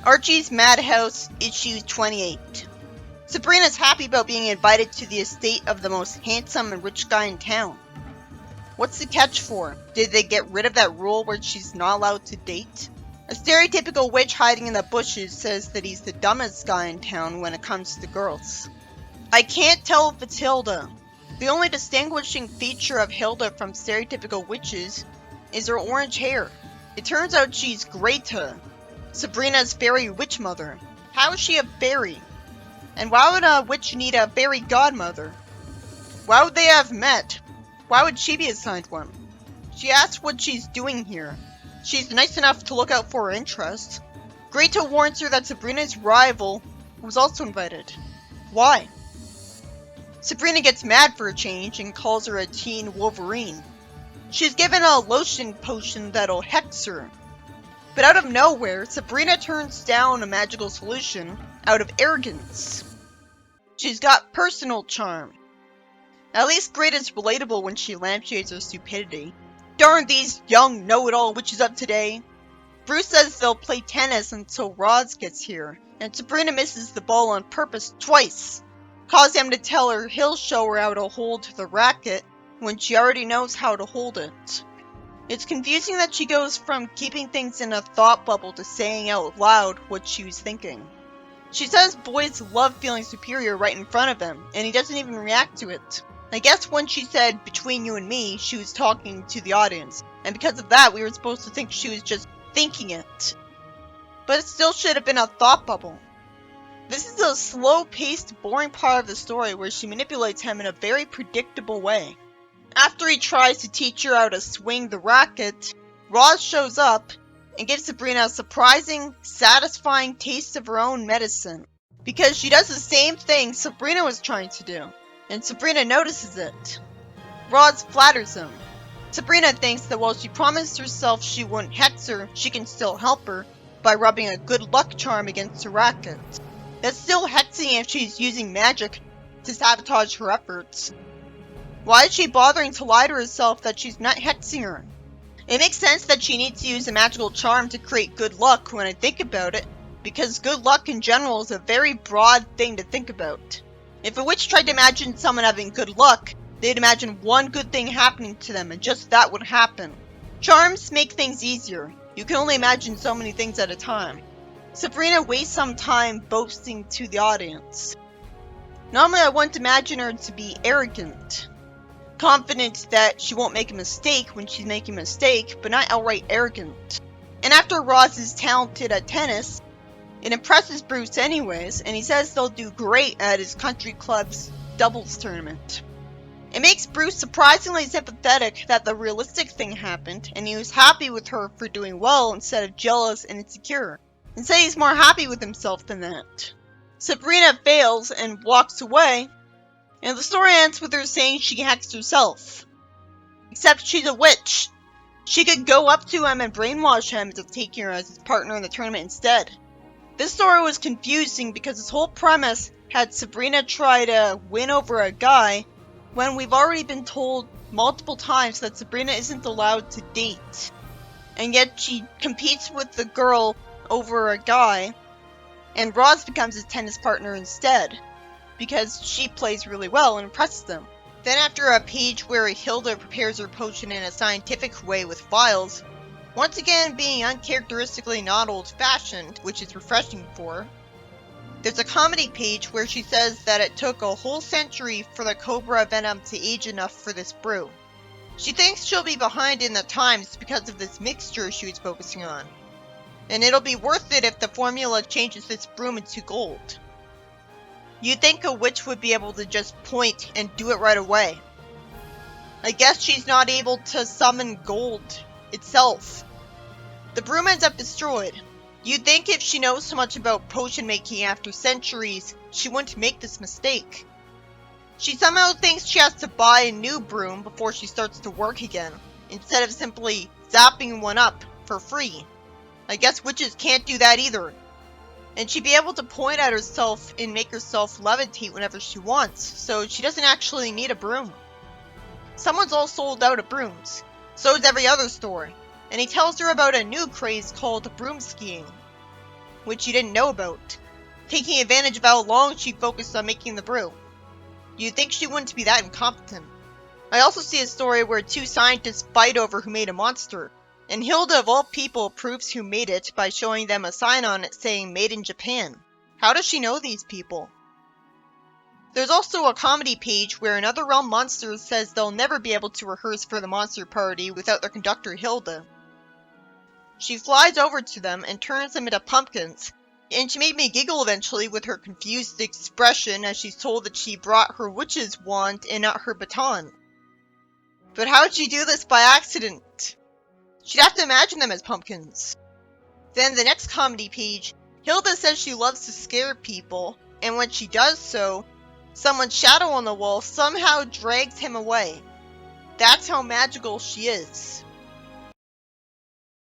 Archie's Madhouse, issue 28. Sabrina's happy about being invited to the estate of the most handsome and rich guy in town. What's the catch for? Did they get rid of that rule where she's not allowed to date? A stereotypical witch hiding in the bushes says that he's the dumbest guy in town when it comes to girls. I can't tell if it's Hilda. The only distinguishing feature of Hilda from stereotypical witches is her orange hair. It turns out she's Greta, Sabrina's fairy witch mother. How is she a fairy? And why would a witch need a fairy godmother? Why would they have met? Why would she be assigned one? She asks what she's doing here. She's nice enough to look out for her interests. Greta warns her that Sabrina's rival was also invited. Why? Sabrina gets mad for a change and calls her a teen Wolverine. She's given a lotion potion that'll hex her. But out of nowhere, Sabrina turns down a magical solution out of arrogance. She's got personal charm. At least Greta's relatable when she lampshades her stupidity. Darn these young know-it-all witches of today. Bruce says they'll play tennis until Roz gets here, and Sabrina misses the ball on purpose twice, causing him to tell her he'll show her how to hold the racket when she already knows how to hold it. It's confusing that she goes from keeping things in a thought bubble to saying out loud what she was thinking. She says boys love feeling superior right in front of him, and he doesn't even react to it. I guess when she said, "between you and me," she was talking to the audience, and because of that we were supposed to think she was just thinking it. But it still should have been a thought bubble. This is a slow-paced, boring part of the story where she manipulates him in a very predictable way. After he tries to teach her how to swing the racket, Roz shows up and gives Sabrina a surprising, satisfying taste of her own medicine. Because she does the same thing Sabrina was trying to do, and Sabrina notices it. Roz flatters him. Sabrina thinks that while she promised herself she wouldn't hex her, she can still help her by rubbing a good luck charm against her racket. That's still hexing if she's using magic to sabotage her efforts. Why is she bothering to lie to herself that she's not hexing her? It makes sense that she needs to use a magical charm to create good luck when I think about it, because good luck in general is a very broad thing to think about. If a witch tried to imagine someone having good luck, they'd imagine one good thing happening to them and just that would happen. Charms make things easier. You can only imagine so many things at a time. Sabrina wastes some time boasting to the audience. Normally I wouldn't imagine her to be arrogant. Confident that she won't make a mistake when she's making a mistake, but not outright arrogant. And after Roz is talented at tennis, it impresses Bruce anyways, and he says they'll do great at his country club's doubles tournament. It makes Bruce surprisingly sympathetic that the realistic thing happened, and he was happy with her for doing well instead of jealous and insecure. Instead he's more happy with himself than that. Sabrina fails and walks away, and the story ends with her saying she hexed herself. Except she's a witch. She could go up to him and brainwash him into taking her as his partner in the tournament instead. This story was confusing because its whole premise had Sabrina try to win over a guy when we've already been told multiple times that Sabrina isn't allowed to date. And yet she competes with the girl over a guy, and Roz becomes his tennis partner instead, because she plays really well and impresses them. Then after a page where Hilda prepares her potion in a scientific way with vials, once again being uncharacteristically not old-fashioned, which is refreshing for her, there's a comedy page where she says that it took a whole century for the cobra venom to age enough for this brew. She thinks she'll be behind in the times because of this mixture she was focusing on, and it'll be worth it if the formula changes this broom into gold. You'd think a witch would be able to just point and do it right away. I guess she's not able to summon gold itself. The broom ends up destroyed. You'd think if she knows so much about potion making after centuries, she wouldn't make this mistake. She somehow thinks she has to buy a new broom before she starts to work again, instead of simply zapping one up for free. I guess witches can't do that either. And she'd be able to point at herself and make herself levitate whenever she wants, so she doesn't actually need a broom. Someone's all sold out of brooms. So is every other store. And he tells her about a new craze called broom skiing. which you didn't know about, taking advantage of how long she focused on making the brew. You'd think she wouldn't be that incompetent. I also see a story where two scientists fight over who made a monster, and Hilda of all people proves who made it by showing them a sign on it saying Made in Japan. How does she know these people? There's also a comedy page where another realm monster says they'll never be able to rehearse for the monster party without their conductor Hilda. She flies over to them and turns them into pumpkins, and she made me giggle eventually with her confused expression as she's told that she brought her witch's wand and not her baton. But how'd she do this by accident? She'd have to imagine them as pumpkins. Then the next comedy page, Hilda says she loves to scare people, and when she does so, someone's shadow on the wall somehow drags him away. That's how magical she is.